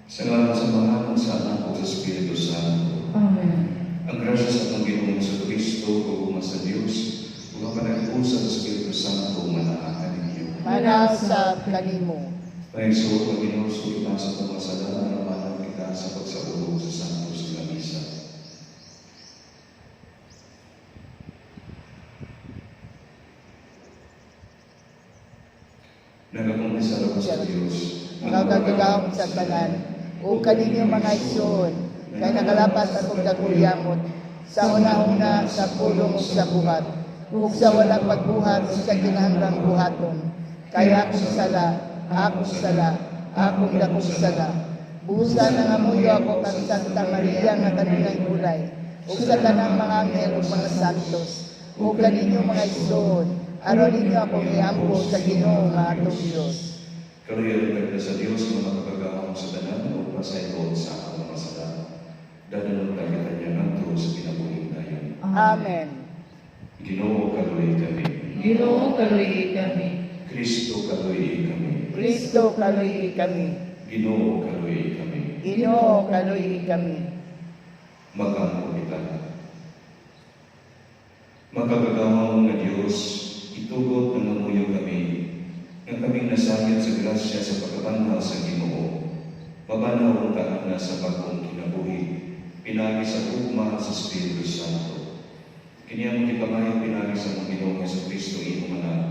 Sa ngalan sa Ama, sa Anak, o sa Espiritu Santo. Amen. Ang grasya sa atong Ginoong sa Kristo, ug sa Dios, ug ang panag-usa sa Espiritu Santo, manaakan ninyo. Manaw sa kanimo. Paiso, ang Ginoo, sulitan sa itong kasalanan, namanan kita sa pagsaulog sa Santos nga Misa. Nagakumisa ako sa Dios. Nagagagahom sa tanan. O kaninyo mga igsoon, kay nakalapas akong daguyamot sa una-una sa pulong ug sa buhat, ug sa walang pagbuhat ug sa kinahanglang buhaton. Kaya akong sala, akong dakong sala. Busa na ngamuyo ako kang Santa Maria nga kanunay ulay, ug sa tanang mga anghel ug mga santos, ug kaninyo mga igsoon, aron ninyo akong iampo sa Ginoo nga atong Dios. Kaluyan ka sa Dios, mga kapagahong sa tanan, o pasayod sa akong masala. Dadanon ka kita niya nganto sa pinabuhing tayo. Amen. Ginoo, kaluy kami. Ginoo, kaluy kami. Kristo, kaluy kami. Kristo kaluy kami. Ginoo, kaluy kami. Ginoo kaluy kami. Magampo kita. Magkagagawang nga Diyos, itugot na namuyo kami, nga kaming nasayat sa grasya sa pagkabanhaw sa Ginoo. Mabanaw ka na sa bagong kinabuhi, pinagi sa ugma sa Espiritu Santo. Kiniya mo kipamayo pinagi sa mga Ginoo sa Kristo imong anak,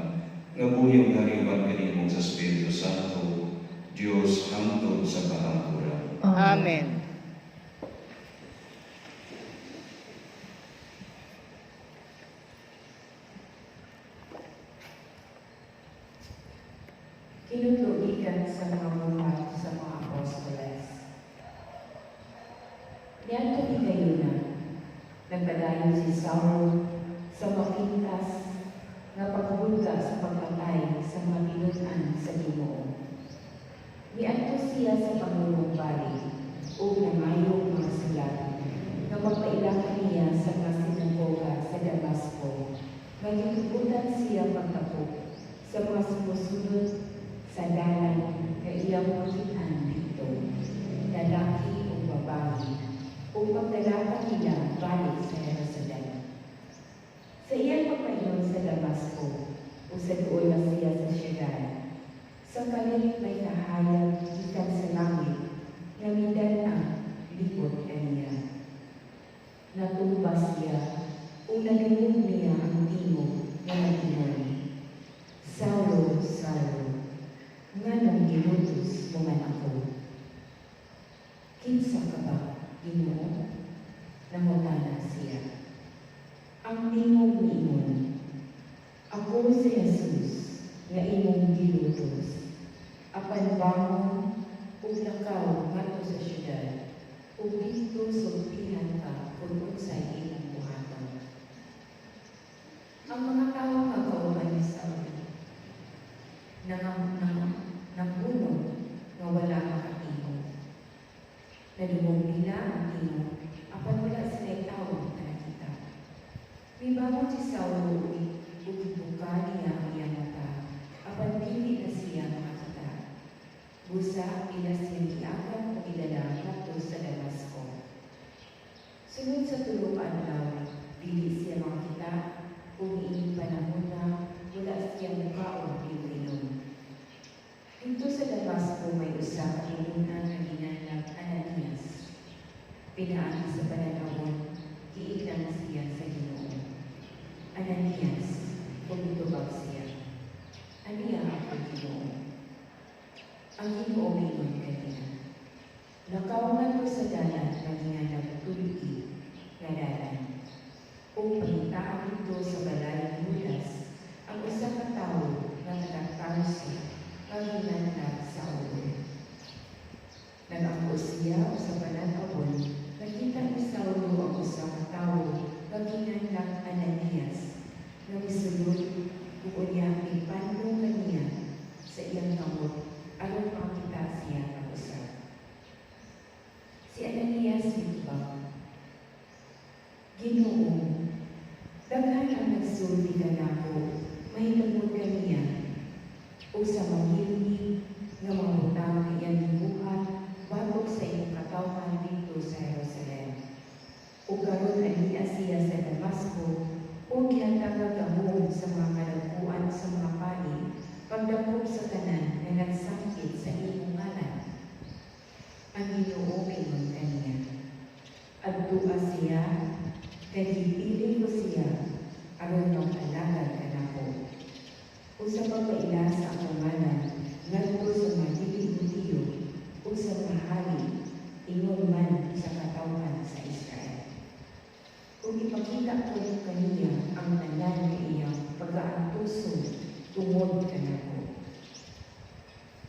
nga buhiyong hariban kanimo sa Espiritu Santo, Diyos hangtod sa kahangturan. Amen. Kinutuikan sa mga buhat sa mga apostoles. Niyanto ikayo na, nagpadayon si Saulo sa makintas nga pagbulga sa pagpatay sa mga tinunan sa Ginoo. Niadto siya sa Pangulong Bali o nangayo mga sulat nga magpailakan niya sa mga sinagoga sa Damasco. Magitubutan siya pagtapok sa mga sumusunod sa dalan nga iyang makitaan dito, lalaki o babae, upang dalakan nila balik sa Jerusalem. Sa iyang pagpayon sa Damasco, o sa doon na siya sa siyudad, sa kalit may kahayag ikan sa langit, na mindan ang likod kaniya. Natuba siya, o nalingog niya ang timog na nagtinori. Saulo, Saulo, nga nang ginutos mo man ako. Kinsa ka ba, Ginoo? Nangutana siya. Ang tingog niingon, ako si Jesus, nga imong ginutos. Apan bangon, ug lakaw ngadto sa siyudad, ug dito sultihan ka kung unsay imong buhaton. Ang mga tao nga kauban ni Saulo, nangbunog nga wala makatingog. Nadumog nila ang tingog, apan wala sila tao na nakita. Mibangon si Saulo ug ibuka niya ang iyang mata, apan dili na siya makakita. Busa ila siya giakan o idala ngadto sa Damasco. Sunod sa tulo ka adlaw, dili siya makita kung ining panahon na wala siya mukaon inom. Dito sa Damasco may usa ka tinunan nga ginanang Ananias. Pinaagi sa pananawon, giignan siya sa Ginoo. Ananias, pumutubag siya. Aniya ako, Ginoo. Ang Ginoo mingon kaniya. Nakaungan ko sa dalan nga ginanang Tulgi, nga dalan. O pangitaan ito sa balay ng Judas, ang usa ka tawo nga nagtarso paghinanag sa ulo. Nag-ako siya sa pananawon, nakita ni Saulo ang usa ka tawo paghinanag Ananias, na misulod kung niya ipano kaniya sa iyang kamot aron makita siya ang usa. Si Ananias mitubag, Ginoo, daghan ang nagsulti kanako, mahitungod kaniya, o sa mahilmi nga mga butang iyang gibuhat batok dito sa Jerusalem. Ug karon aniya siya sa Damasco, ug gihatagag gahom sa mga kadagkuan sa mga pari, pagdakop sa tanan nga nagsakit sa imong ngalan. Ang Ginoo ingon kaniya, adtua siya, kay gipili ko siya, aron mag-alagad kanako. Ug sa pagpaila sa akong ngalan, ngadto sa mga dili-Hudiyo, ug sa mga hari, ingon man sa katawhan sa Israel. Ug ipakita ko kaniya ang tanan nga iyang pag-aantuso tungod kanako.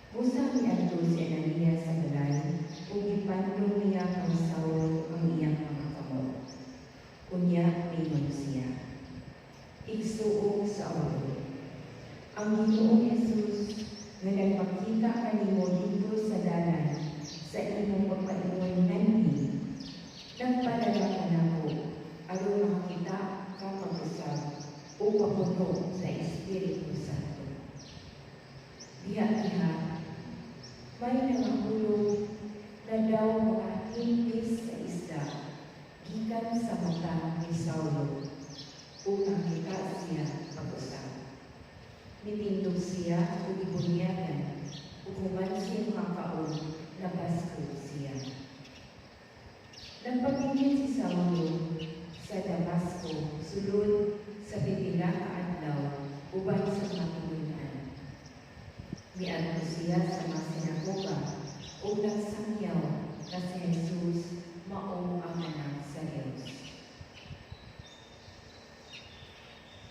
Busa niadto si Ananias sa balay, ug ipandong niya kang Saulo ang iyang mga kamot. Unya ingon siya, igsuong Saulo, ang Ginoong Hesus nga nagpakita kanimo dito sa dalan sa imong pagpaingon nganhi, nagpadala kanako aron makakita ka pag-usab o papuno sa Espiritu Santo. Diha-diha, may nangahulog na daw mga hintis sa isda gikan sa mata ni Saulo o nakita siya pag-usab. Nitindog siya o ibunyagan o kuman siya makaon na basko siya. Nagpapigil si Saulo sa Damasco, sulod sa pipila ka adlaw uban sa mga pinunan. Miadto siya sa mga sinagoga o nagsangyaw na si Jesus mao ang anak sa Diyos.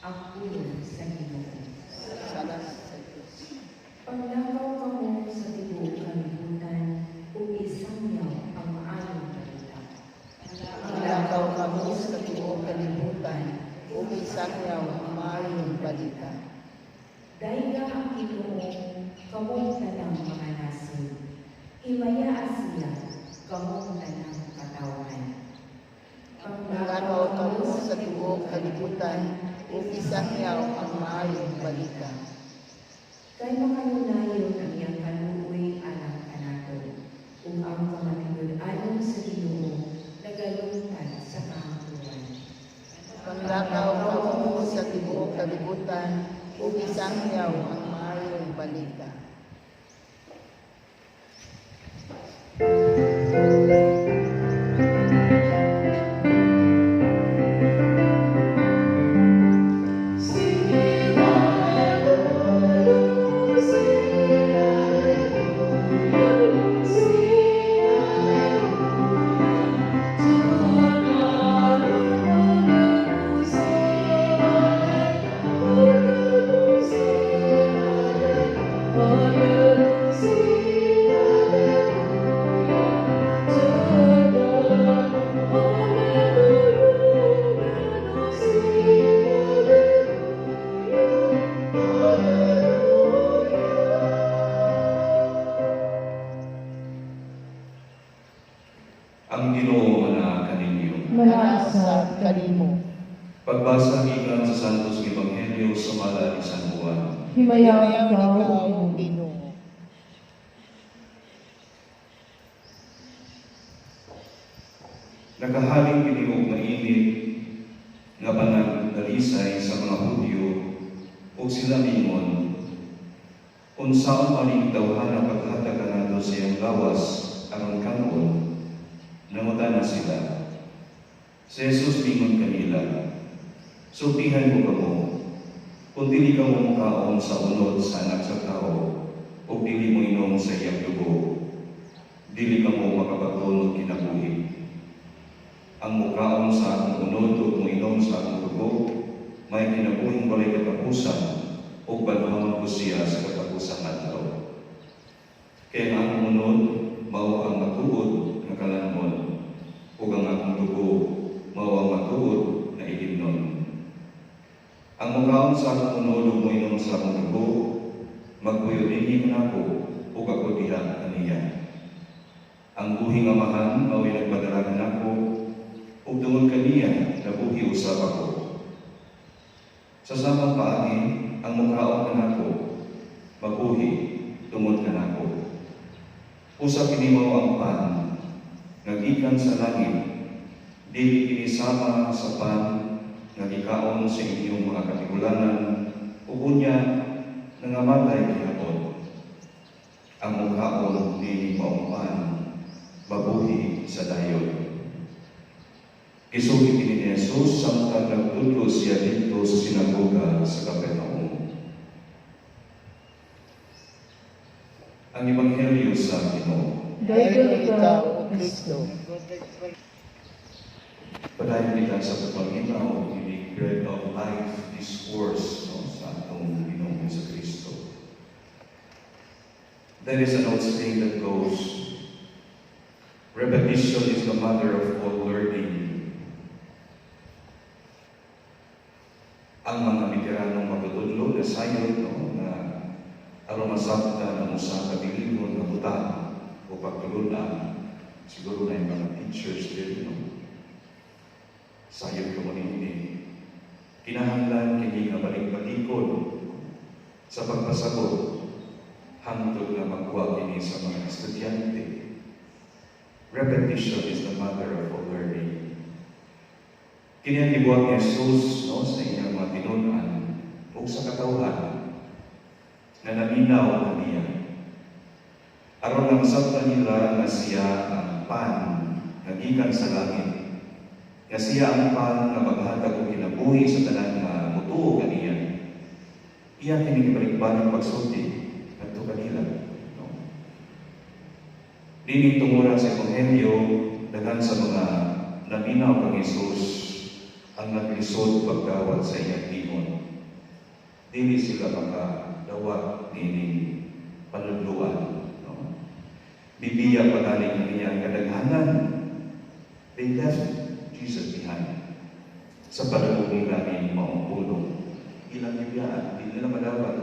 Ang pulong sa Ginoo. Salamat sa Diyos. Paglakaw ka mo sa tibuok kalibutan o isangyaw ang maayong balita. Paglakaw kamo sa tibuok kalibutan, o isangyaw ang maayong balita. Dahil ang Ginoo, kamong tanang mga nasod. Himaya siya, kamong tanang katawan. Paglakaw kamo sa tibuok kalibutan, o isangyaw ang maayong balita. Kay makanunayon ang iyang kaluoy anak kanato, ug ang kamatinud-anon sa Ginoo nagalungtad sa kahantuan. Paglakaw kamo sa tibuok kalibutan, o isangyaw ang maayong balita. Ang Ginoo ana kaninyo. Manasa kanimo. Pagbasa gikan sa Santos nga Ebanghelyo sa mala ni San Juan. Himayaw ikaw, o Ginoo. Nakahaling kiniog mainit nga panagdalisay sa mga Hudyo ug sila mingon, unsaon maning tawhana paghatag kanato sa iyang gawas aron kanon. Nangutana sila. Si Jesus mingon kanila, sultihan mo kamo, kung dili ka mo mukaon sa unod sa anak sa tao, o dili mo inom sa iyang dugo, dili ka mo makabaton o kinabuhi. Ang mukaon sa akong unod o mo inom sa akong dugo, may kinabuhing balay katapusan, o banhaman ko siya sa katapusang adlaw. Kaya ang akong unod, mao ang matuod na kalanmon, ug ang akong dugo, mao ang matuod na ilimnon. Ang mukaon sa akong unod ug moinom sa akong dugo, magpuyo dinhi kanako ug ako diha kaniya. Ang buhing amahan mao nagpadala kanako ug tungod kaniya nabuhi usab ako. Sa samang paagi ang mukaon kanako, mabuhi tungod kanako. Usa kini mao ang pan nga gikan sa langit, dili kini sama sa pan nga gikaon sa inyong mga katigulangan, ug unya nangamatay gihapon. Ang mukhaon dili maumpan, mabuhi sa dayon. Gisugi kini ni Jesus samtang nagtudlo siya dito sa sinagoga sa Capernaum. Ang Ebanghelyo sa Ginoo. Dahil ikaw, O Kristo. Padayon kita sa pagpanginaw ini Bread of Life discourse sa atong Ginoo sa Kristo. There is an old saying that goes, repetition is the mother of all learning. Ang mga veteranong magtutudlo na sayon na aron masabta ng usa ka bilingon nga butang o pagtulunan, siguro na yung mga teachers din, sayon ko ini. Kinahanglan kini nga balik-balikon sa pagpasagot hangtod nga magkuha kini sa mga estudyante. Repetition is the mother of all learning. Kini ang gibuhat ni Jesus sa iyang mga tinunan o sa katawhan na naminaw na niya. Aron ang sabta nila nga siya ang pan nga gikan sa langit, nga siya ang pan nga maghatag og kinabuhi sa tanan nga mutuo kaniya. Iya kini gibalik-balik pagsulti ngadto kanila. Dili tungura sa Ebanghelyo daghan sa mga naminaw kang Jesus ang naglisod pagdawat sa iyang timon. Dili sila makadawat ni panudluan. Bibiya pagaling niya ang kadaghanan. They left Jesus behind. Sa palagog nila ni maong pulong. Ilang bibiyaan, di nila madawat.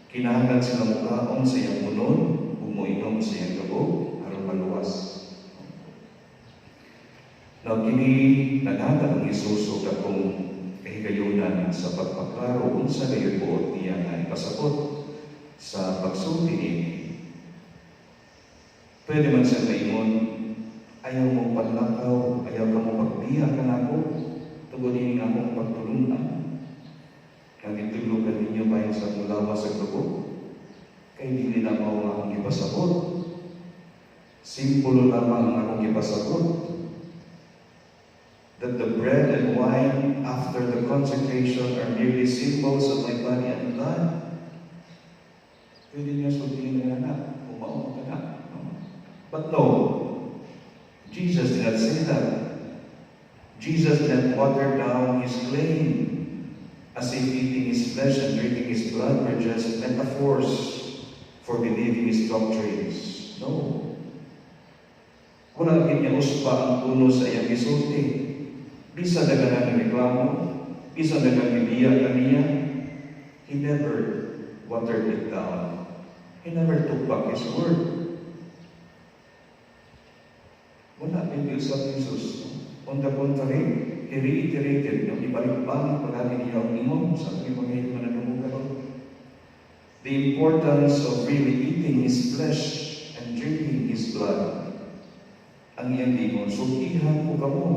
Kinahanglan sila mukhaon sa iyang munon, umuinom sa iyang gabo, aron maluwas. Now, kini naghatag ang Jesus o akong kahigayunan sa pagpaklaro unsa gayon buot niya nga ipasabot sa pagsulti niya. Pwede man siya kaingon, ayaw mong paglakaw, ayaw ka mong pagbiya ka na ako, tugod ini nga mong pagtulunan. Kang itulugan ninyo bayan sa mulawa sa grupo, kay hindi na mao nga akong ipasabot. Simpulo lamang ang akong ipasabot. That the bread and wine after the consecration are merely symbols of my body and blood. Pwede niya sabihin na na, umaon ka na. But no, Jesus did not say that. Jesus did not water down his claim as if eating his flesh and drinking his blood were just metaphors for believing his doctrines. No. Wala niya uspa ang tuno sa iyang gisulti. Bisa dagan ang reklamo, bisa dagan bibiya kaniya, he never watered it down. He never took back his word. Wala din sa Jesus. On the contrary, he reiterated, ibalik-balik palagi niya ang imong sa mga mga nanungugan. The importance of really eating his flesh and drinking his blood. Ang iyang dingon, sultihan ko kamo.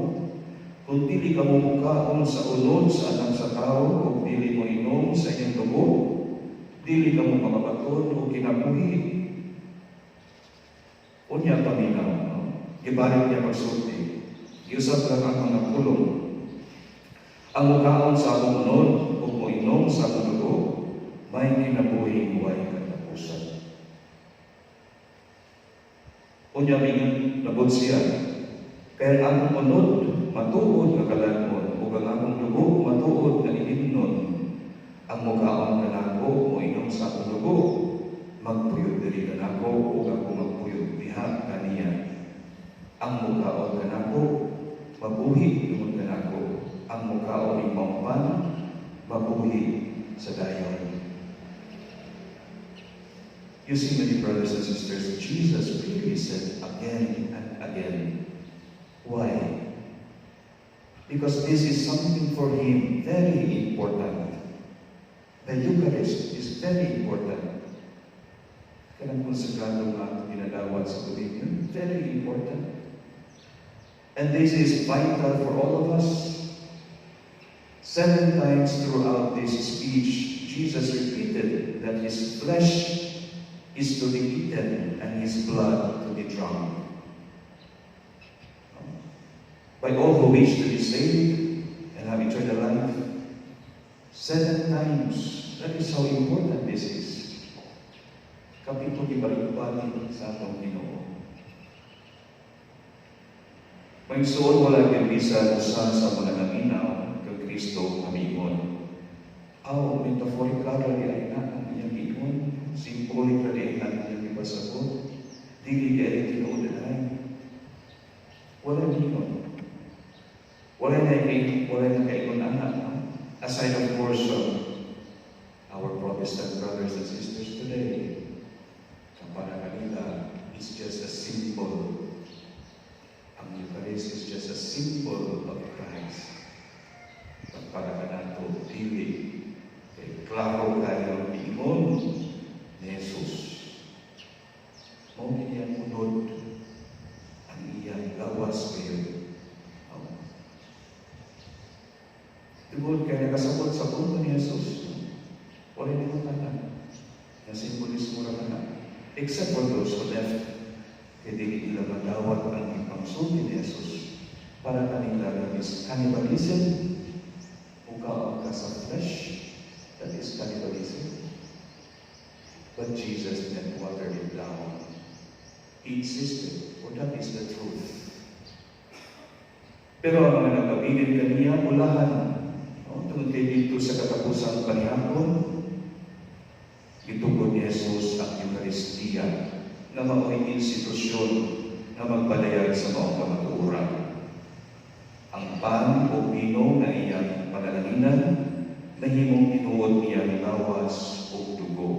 Kung dili ka mo mukaon sa unod sa anak sa tao, o dili mo inom sa iyang dugo, dili ka mo makabaton o kinabuhi. Unya paminaw, ibalik niya pagsulti. Iusap lang ang mga pulong. Ang mukaon sa akong unod, o mo inom sa akong dugo, may kinabuhi buhay katapusan. Unya mingon nabot siya, kaya ang unod, matuod nga kalangon, o ang akong dugo, matuod nga ilimnon. Ang mukaon kanako, mo inom sa akong dugo, magpuyod diri kanako, o ako magpuyod diha kaniya. Ang mukaon kanako, mabuhi tungod kanako. Ang mukaon ni mampan, mabuhi sa dayon. You see, many brothers and sisters, Jesus really said again and again. Why? Because this is something for him very important. The Eucharist is very important. Kanang konsekrado nga ginadawat sa communion, very important. And this is vital for all of us. 7 times throughout this speech, Jesus repeated that his flesh is to be eaten and his blood to be drunk. By all who wish to be saved and have eternal life, 7 times. That is how important this is. Kapito ibalik-balik sa atong Ginoo. May soon wala kang bisan usan sa mga naminaw kang Kristo kamiingon. Aw, metaphorically ay na ang iyang giingon. Symbolically ay na ang iyang ipasagot. Dili kaya tinuudahan. Wala giingon. Wala na kaigon anak. Aside of course our Protestant brothers and sisters today, para kanila is just a symbol. Ang Eucharist is just a symbol of Christ. At para kanato, dili, kay klaro kayo ingon ni Jesus. Mao kini unod ang iyang lawas kayo. Tungod kay nakasabot sa punto ni Jesus, wala nito tanan. Na simbolismo ra kana. Except for those who left, kaya di nila madawat ang ipangsulti ni Jesus para kanila is cannibalism, uka sa flesh, that is cannibalism. But Jesus then watered it down. He insisted, for that is the truth. Pero ang mga nagpabilin kaniya, ulahan, tungkol dito sa katapusang panihapon, itugod ni Jesus ang Eucharistia na mao'y institusyon na magpalayag sa maong kamatuoran. Ang pan o bino na iyang panalanginan na himong tinuod niyang lawas o dugo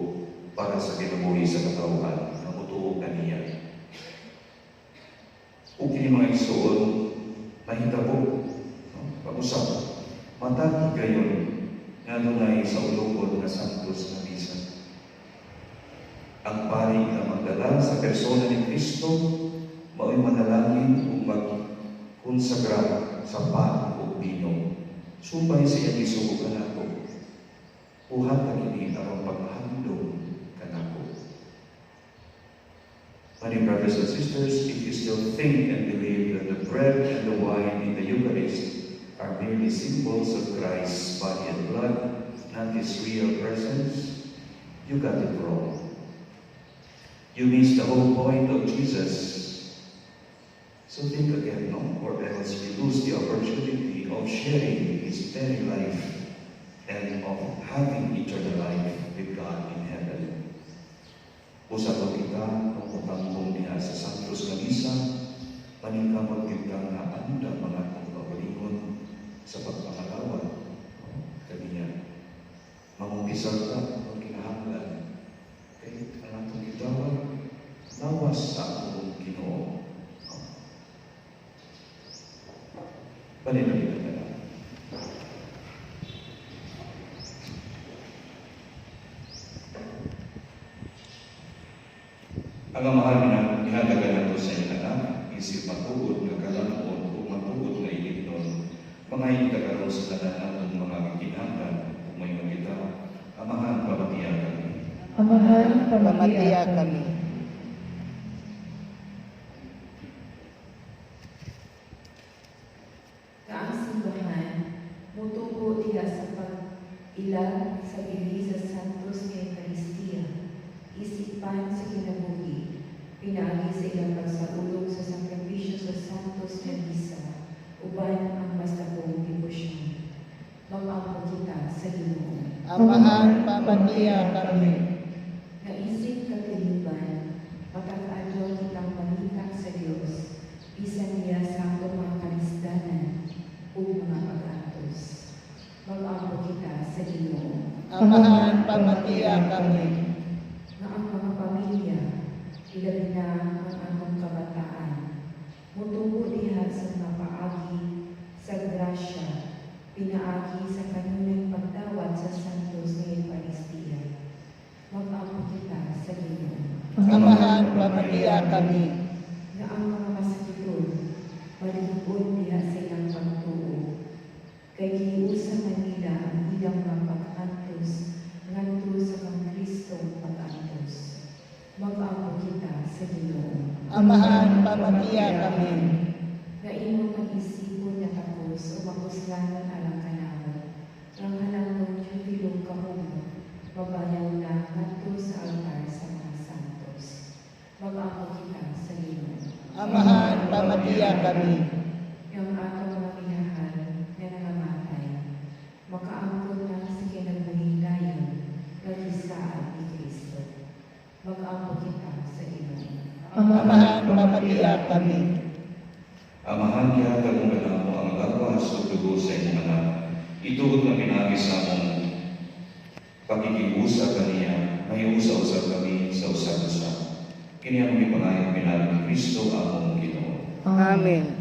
para sa kinabuhi sa katauhan na mutuo kaniya. O kini mga igsoon, mahitabo, pag-usap, matagi gayon nga dunay sa ulugod na santos na misa. Ang pari na magdala sa persona ni Kristo mao'y manalangin o mag-konsagra sa pan o bino. Sumpay siya isugo kanako. Uhat na kini aron paghandog kanako. My dear brothers and sisters, if you still think and believe that the bread and the wine in the Eucharist are merely symbols of Christ's body and blood, not his real presence, you got it wrong. You miss the whole point of Jesus. So think again, no? Or else you lose the opportunity of sharing his very life and of having eternal life with God in heaven. Usap kita, kung utambong niya sa Santos na Misa, paningkamag kita nga anda mga kong kabalingon sa pagpangalawa. Kaniya, mamumpisal ka kung kinahanglan. Kaya ang atong gitawag, lawas sa akong Ginoo. Panilagin na lang. Ang mahal na hinadagan nato sa inyong anak, isip matugod na kalamon o matugod na ilignon, mga ikagaroon sa tanan ng mga kinahanglan kung may magita, amahan pamatiyan kami. Amahan, Pamatiya kami. Kaang simbahan, mutubo diha sa pag-ilag sa bili sa Santos ni Eucharistia, isipan sa kinabuhi, pinagi sa ilang pagsaulog sa sakripisyo sa Santos ni Misa, uban ang mas dakong debosyon. Mag-ampo kita sa Ginoo. Amahan, pamatiya kami. Naisip kagaliban, matag-adyo kitang manikang sa Diyos, bisan niya sa akong mga kalisdanan o mga pag-atos. Mag-ampo kita sa Ginoo. Amahan, pamatiya kami. Na ang mga pamilya, ilabi na ang among kabataan, mutubo diha sa mga paagi, sa grasya, pinaagi sa kanunay pagtawad sa Santos ni Eucharistia. Mag-ampo kita sa Ginoo. Amahan, pamatiya kami. Na Amahan, pamatiya kami. Nga imong mag-isipon na tapos o makuslanan alang kanawon. Ang halang ng Diyutilong kahumo, mabayaw na ngadto sa altar sa mga santos. Mag-aako kita sa Ginoo. Amahan, pamatiya kami. Ang ato mga minahal na nangamatay, makaangkon na sa kinabuhing dayon nga gisaan ni Kristo. Mag-aako kita sa Ginoo. Amahan, pamatiya kami. Amahan kaya kung mo ang lawas o dugo sa inyong anak. Ituod na pinagi sa mong pagkikiusa kaniya, may usa-usa kami sa usa-usa. Kini ang ipangayang pinagi ni Kristo among Ginoo. Amen.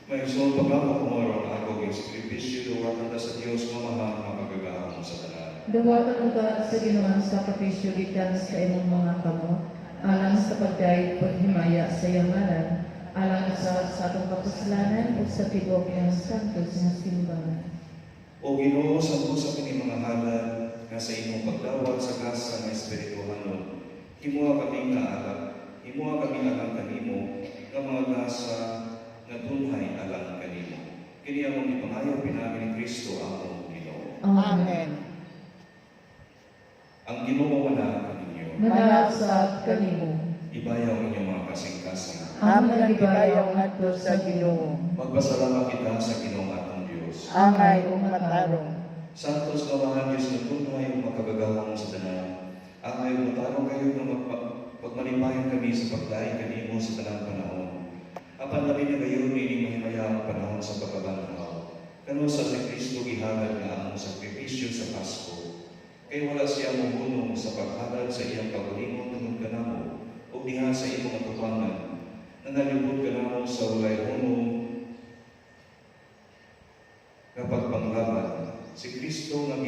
May gusto pagkama kumoro ang ako yung sakripisyo, duwatan ta sa Diyos, mamahal, mapagagahan mo sa tanan. Duwatan ka sa Ginoong sakripisyo gikan sa imong mga kamo, alang sa pagdayeg paghimaya sa iyang ngalan, alang sa atong kapasalanan ug sa tibok iyang santos nga simbahan. O Ginoo, santo sa kini mga halal, nga sa imong pagdawat sa grasa ng Espirituhanon, himuha kaming naalak, himuha kaming alang kanimo, nga mga grasa nga tunhay alang kanimo. Kini among ipangayo pinagi ni Kristo among Ginoo. Amen. Ang Ginoo wala kaninyo, Manasab kanimo, ibayaw inyong mga kasing-kasing. Amon gibayaw ngadto sa Ginoo. Magpasalamat kita sa Ginoong atong Diyos. Angay ug matarong. Santos nga mga Diyos na tunay ug makagagawang sa tanan. Angay ug matarong kayo na pagmalipayan kami sa pagdaig kanimo sa tanang panahon. Apan labi na gayon ini mahimayang panahon sa pagkabanhaw. Kano sa si Kristo gihagad nga among sakripisyo sa Pasko. Kay wala siya mohunong sa paghagad sa iyang pagalingon tungod kanamo ug diha sa imong atubangan. Nangalibot kanamo sa walay hunong kapag panglaban. Si Kristo nga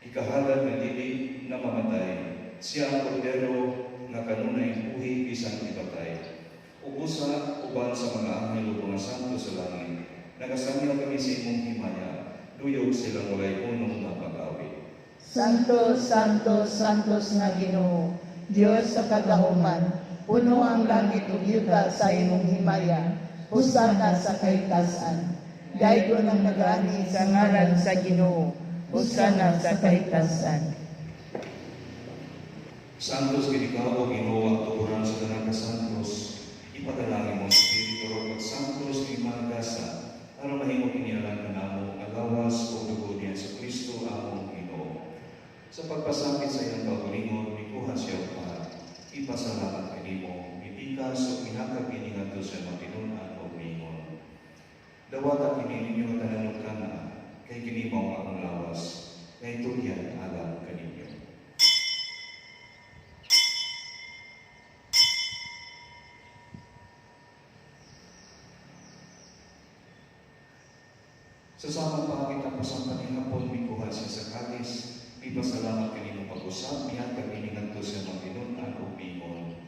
ikahalad nga dili na mamatay. Siya ang kordero nga kanunay buhi bisan ipatay. Ubusa uban sa mga anghel ug mga santo sa langit. Nagasangil kami sa imong himaya. Duyog silang walay hunong nga pag-awi. Santos, Santos, Santos nga Ginoo, Dios sa kagahuman, puno ang langit ug yuta sa imong himaya. Husana sa kahitasan. Daygon ang nagani sa ngalan sa Ginoo. Husana sa kahitasan. Santos gid ikaw o Ginoo ang tukuran sa tanang kasantos. Ipadalangin mo ang Espiritu ug pagsantos ni Magasa para mahimo kinialan kanamo ang lawas o dugo niya sa Kristo among Ginoo. Sa pagpasakit sa iyang kaugalingon, mikuha siya pa. Ipasalamat kanimo, mitikas o minakag kini ngadto sa matinunan o mingon. Dawata kini ninyo tanan kana, kay kini mao ang lawas, kay tulyan alam kaninyo. Sa samang pakakita po sa panihapon, mikuha siya sa kalis, ipasalamat kanino pag-usap, mihan kaginingan to sa mga tinunan o mingon.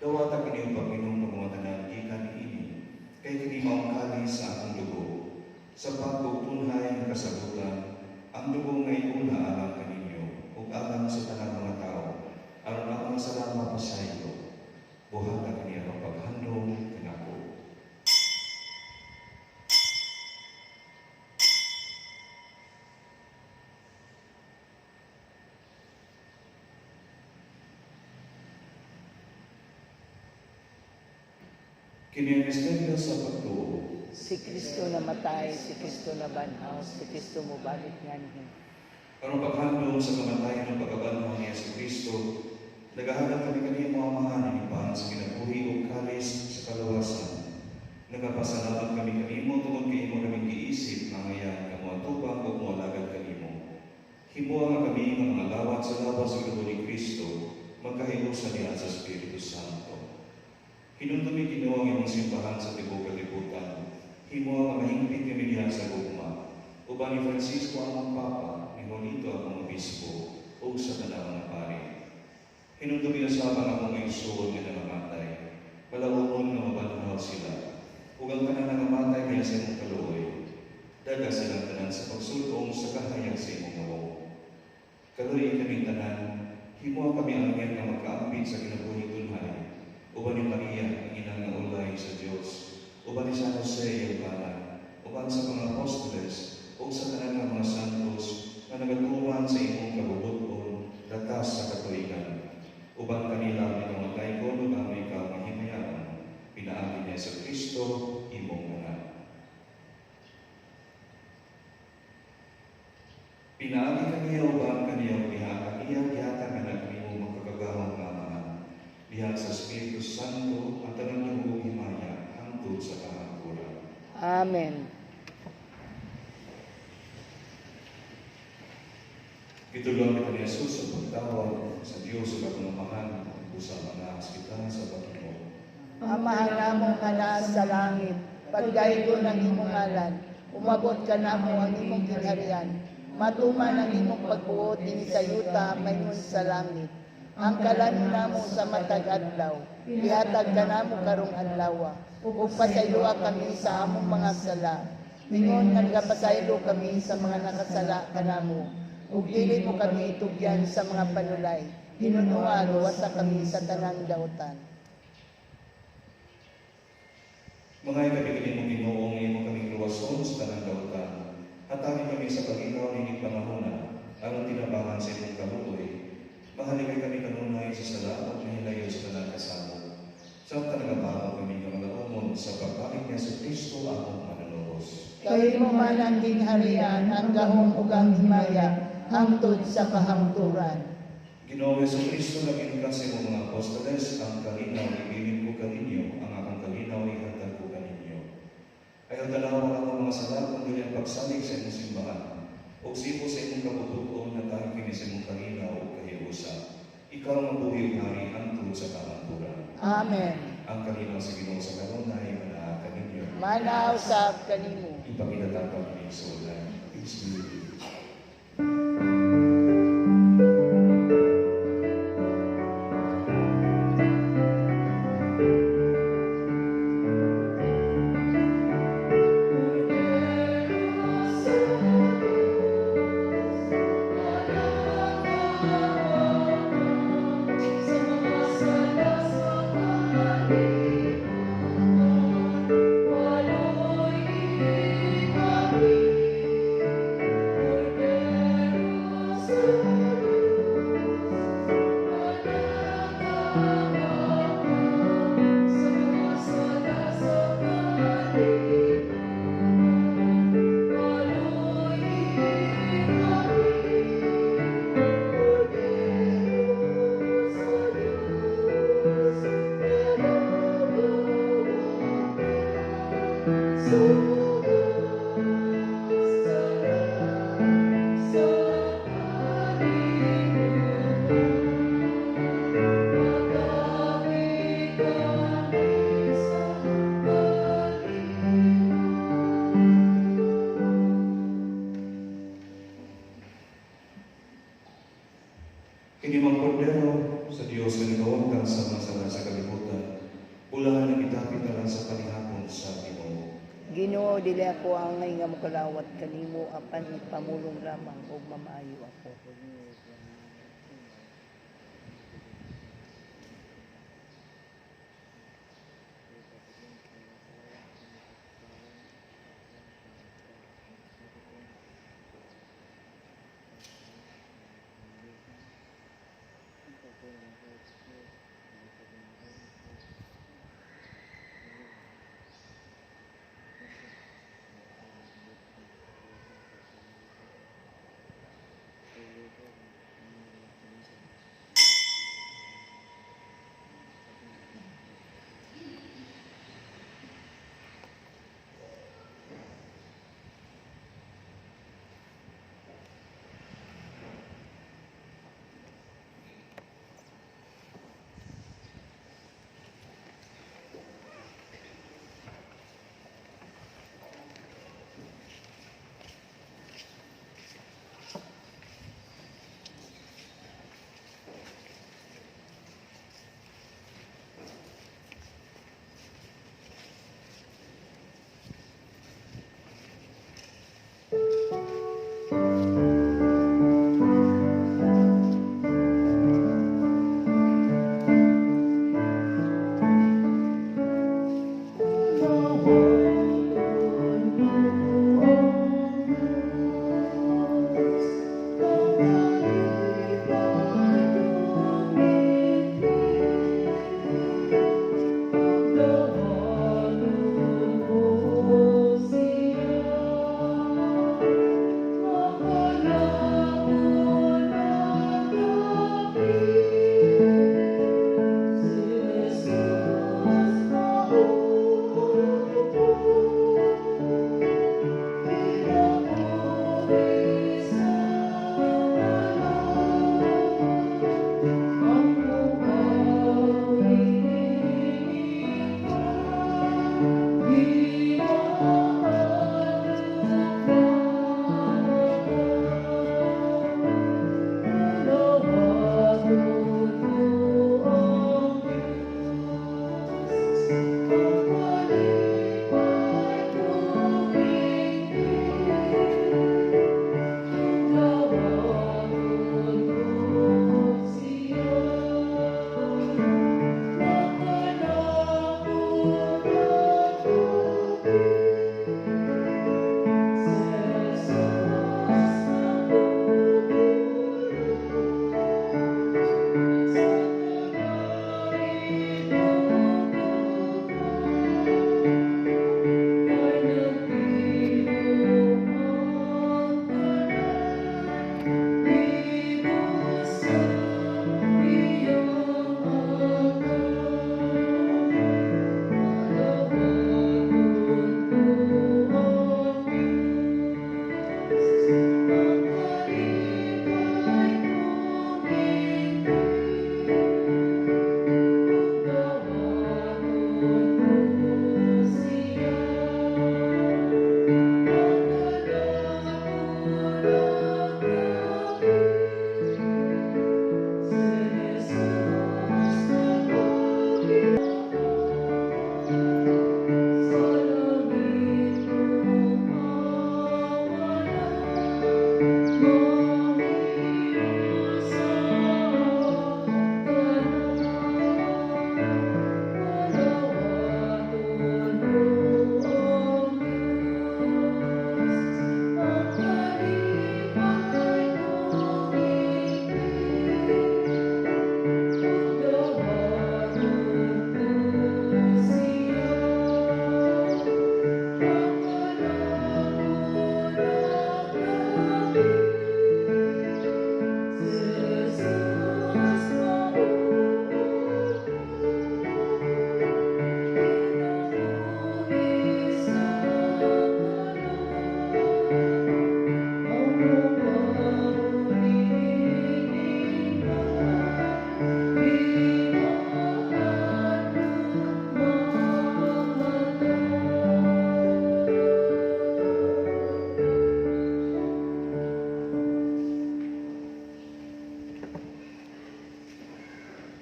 Dawata kanino Panginoon pagmatanan, gikan ini, kay kini maong kalis sa akong dugo. Sa pagpupunhay ng kasagutan, ang dugo nga iuna alang kaninyo, ug alang sa tanang mga tao, aron ang mga salama pa sa iyo. Buhat na kaniya ang paghandong kanako. Kini ang misteryo sa pagtuo. Si Kristo namatay, si Kristo nabanhaw, si Kristo mubalik nganhin. Aron paghandong sa kamatayan ng pagkabanhaw niya si Kristo, nagahanap kami kaniyang mga mahanan ni Paan sa kinabuhi o kalis sa kalawasan. Nagapasalamat kami kanimo tungod kay imo kaming giisip nga ngayon kamo atubang o mualagad kanimo. Himuha nga kami nga mga lawat sa lawas sa kinabuhi ni Kristo, magkahiusa niya sa Espiritu Santo. Hinundumi Ginoo ang imong simbahan sa tibuok kalibutan. Himuha nga mahingpit kami diha sa gugma. Uban ni Francisco ang Papa, ni Juanito ang Obispo, o sa tanang mga pari. Hinundumi na sa mga akong igsuon nga namamatay. Palawon nga mabanhaw sila. Ug ang tanan nga namatay niya sa imong kaluoy. Daga silang tanan sa pagsulong sa kahayag sa imong gawong. Kaluoy kami tanan, himuha kami angyan nga magkaambit sa kinabuhi tunhay. Uban ni Maria, ang inang nga ulay sa Diyos. Uban ni San Jose, ang Banan. Uban sa mga apostoles, o sa tanan nga mga santos na nagatuman sa imong kabubuton, datas sa katuigan. Uban kanila pinamatay ko, ug may ikaw mahimayaan. Pinaagi niya sa Kristo, imong anak. Pinaagi kaniya uban kaniya diha kaniya gihata nga nagmimo magkagagahong nga mga diha sa Espiritu Santo at tanang dugo himaya hangtod sa kahangturan. Amen. Gitulungan kita ni Jesus sa pagtawag sa Diyos sa pagmamahal usa mga kita sa Panginoon. Amahan namong nga naa sa langit, pagdaygo ng imong ngalan, umabot ka namo ang imong kinharian, matuman ang imong pagbuot dinhi sa yuta mayroon sa langit. Ang kalan namo sa matag adlaw, ihatag ka namo karong adlaw, ug pasayloa kami sa among mga sala. Ingon nga nagapasaylo kami sa mga nakasala kanamo, ug dili mo kami itugyan sa mga panulay. Hinunuan wasa kami sa tanang daotan. Mga ikabigin mo Ginoong imo kaming luwason sa tanang daotan. Hatagin kami sa paginaw ni panahona, aron tinabangan sa imong kaluoy. Mahaligay kami kanunay sa salamat na hilayo sa tanang kasamo. Sa tanagabaho kami nga malaumon sa pagbalik niya sa Kristo among manunubos. Kay mo man ang gingharian, ang gahong ug ang himaya, hangtod sa kahangturan. Ginoo Hesus Kristo na ginukas sa imong mga apostoles, ang kalinaw ibilin ko kaninyo, ang akong kalinaw ihatag ko kaninyo. Ayaw dalawa ang mga sala kung dili ang pagsalig sa imong simbahan, o sipo sa imong kabutuon na tayo kini sa imong kalinaw o kahiusa. Ikaw ang mabuhi ug hari hangtod sa kahangturan. Amen. Ang kalinaw sa Ginoo sa kanunay manaag kaninyo. Manaw sa kanimo. Ipakilatapang ining sulan. Peace be with you. Kini mga kordero sa Diyos na nagawagtan sa mga sala sa kalibutan, pulahan na kitapit na lang sa panihapon sa Ginoo. Ginoo dili ako angay nga mokalawat kanimo apan ipamulong lamang ug mamaayo ako.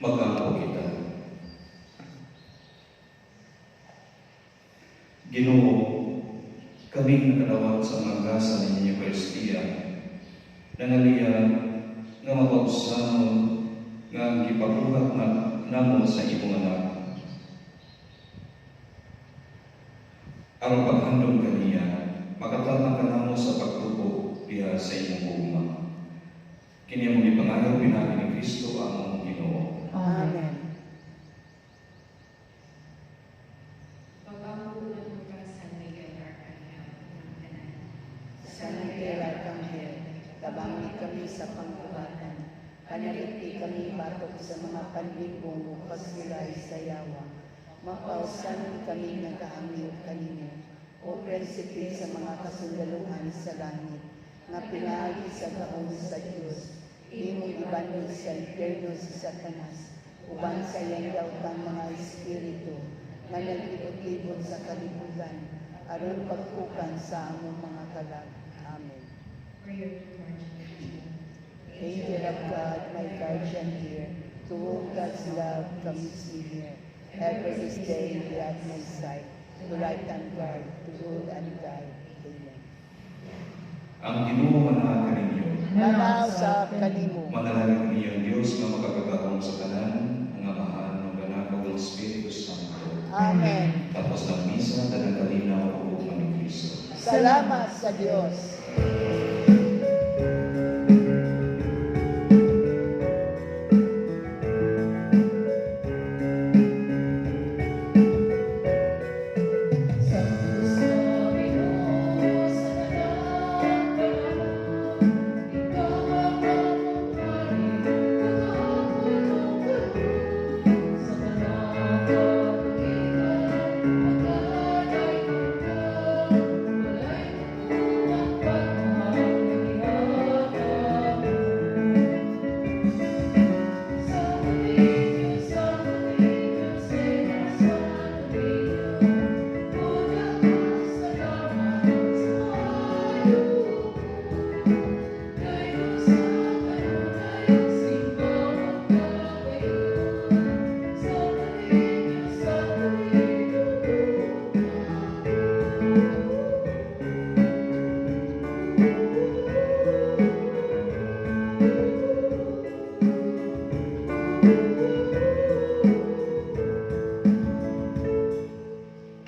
Mag-apo kita. Ginoo, kaming nakadawat sa mga grasa ng inyong Eucharistia, nangaliya nga mapausanon nga gipabuhat na namo sa imong anak. Aron paghandom kaniya, makatatang ka namo sa pagtubo diha sa imong gugma. Kini ang mga pangalan pinagi ni Kristo ang among Ginoo. Amen. Pag-ampo ng mga San Miguel Arcangel ng Tanan. San Miguel Arcangel, tabangi kami sa pangbuhatan. Panaliti kami batok sa mga panlibong o pagsilay sa yawa. Mapausanon kami nag-aamyo kanino, o prinsipe sa mga kasundaluhan sa langit, nga pinagi sa gaon sa Diyos, imong ibanod sa impyerno si Satanas, uban sa iyang kang mga espiritu, nga naglibot-libot sa kalibutan, aron pagpukan sa among mga kalag. Amen. Prayer to Virgin Maria. Angel of God, my guardian dear, to whom God's love commits me near, ever this day be at my side, to light and guard, to hold and guide. Amen. Ang Ginoo manahan kaninyo, Manaw sa kanimo, manalangin niyo ang Diyos nga makakagahom sa tanan, ang amahan ng ganakaw ng Espiritu Santo. Amen. Tapos ng misa, dalang kalinaw o ni Kristo. Salamat sa Diyos.